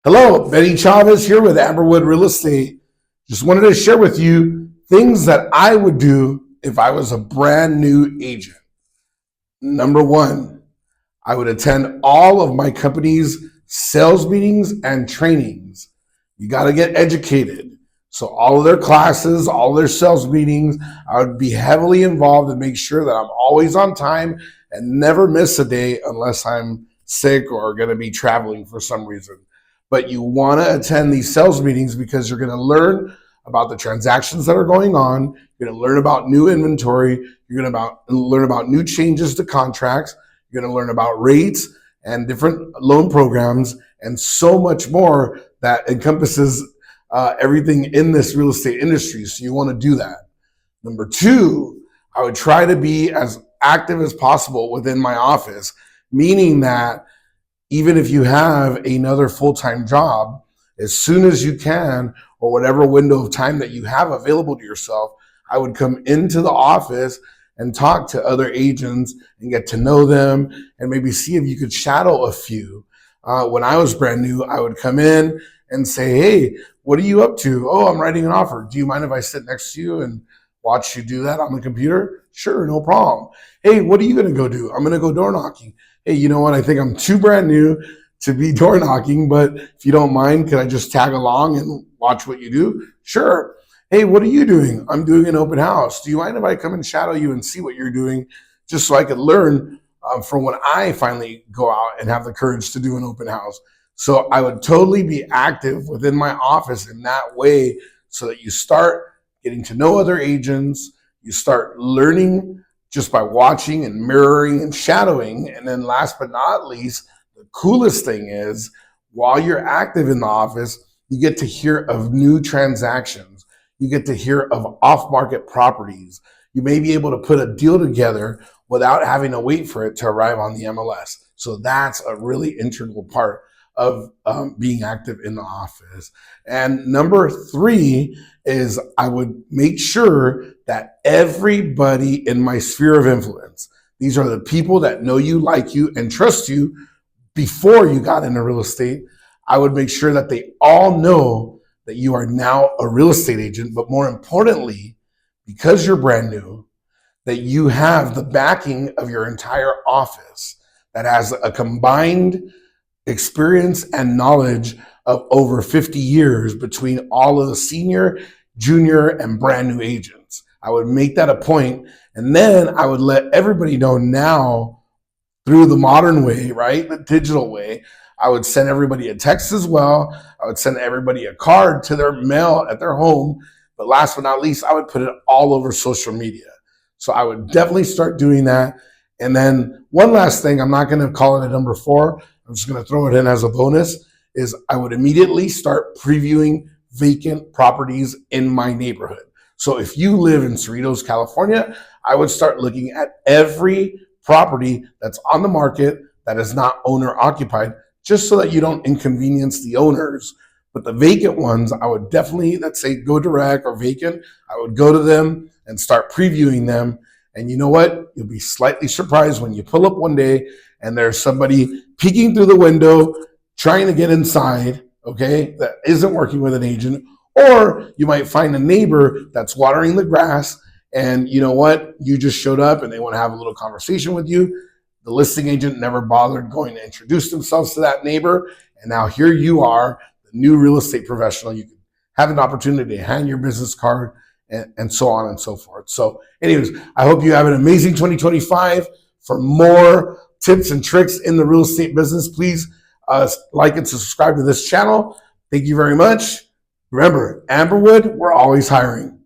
Hello, Benny Chavez here with Amberwood Real Estate. Just wanted to share with you things that I would do if I was a brand new agent. Number one, I would attend all of my company's sales meetings and trainings. You got to get educated. So all of their classes, all of their sales meetings, I would be heavily involved and make sure that I'm always on time and never miss a day unless I'm sick or going to be traveling for some reason. But you want to attend these sales meetings because you're going to learn about the transactions that are going on. You're going to learn about new inventory. You're going to learn about new changes to contracts. You're going to learn about rates and different loan programs and so much more that encompasses everything in this real estate industry. So you want to do that. Number two, I would try to be as active as possible within my office, meaning that even if you have another full-time job, as soon as you can, or whatever window of time that you have available to yourself, I would come into the office and talk to other agents and get to know them and maybe see if you could shadow a few. When I was brand new, I would come in and say, hey, what are you up to? Oh, I'm writing an offer. Do you mind if I sit next to you and watch you do that on the computer? Sure, no problem. Hey, what are you going to go do? I'm going to go door knocking. Hey, you know what? I think I'm too brand new to be door knocking, but if you don't mind, can I just tag along and watch what you do? Sure. Hey, what are you doing? I'm doing an open house. Do you mind if I come and shadow you and see what you're doing just so I could learn from when I finally go out and have the courage to do an open house? So I would totally be active within my office in that way so that you start getting to know other agents, you start learning just by watching and mirroring and shadowing. And then last but not least, the coolest thing is while you're active in the office, you get to hear of new transactions. You get to hear of off-market properties. You may be able to put a deal together without having to wait for it to arrive on the MLS. So that's a really integral part of being active in the office. And number three is I would make sure that everybody in my sphere of influence, these are the people that know you, like you, and trust you before you got into real estate, I would make sure that they all know that you are now a real estate agent, but more importantly, because you're brand new, that you have the backing of your entire office that has a combined experience and knowledge of over 50 years between all of the senior, junior, and brand new agents. I would make that a point, and then I would let everybody know now through the modern way, right? The digital way. I would send everybody a text as well. I would send everybody a card to their mail at their home. But last but not least, I would put it all over social media. So I would definitely start doing that. And then one last thing, I'm not going to call it a number 4. I'm just going to throw it in as a bonus, is I would immediately start previewing vacant properties in my neighborhood. So if you live in Cerritos, California, I would start looking at every property that's on the market that is not owner occupied, just so that you don't inconvenience the owners. But the vacant ones, I would definitely, let's say go direct or vacant, I would go to them and start previewing them. And you know what? You'll be slightly surprised when you pull up one day and there's somebody peeking through the window, trying to get inside, okay, that isn't working with an agent. Or you might find a neighbor that's watering the grass and you know what? You just showed up and they want to have a little conversation with you. The listing agent never bothered going to introduce themselves to that neighbor. And now here you are, the new real estate professional. You can have an opportunity to hand your business card and so on and so forth. So anyways, I hope you have an amazing 2025. For more tips and tricks in the real estate business, please like and subscribe to this channel. Thank you very much. Remember, Amberwood, we're always hiring.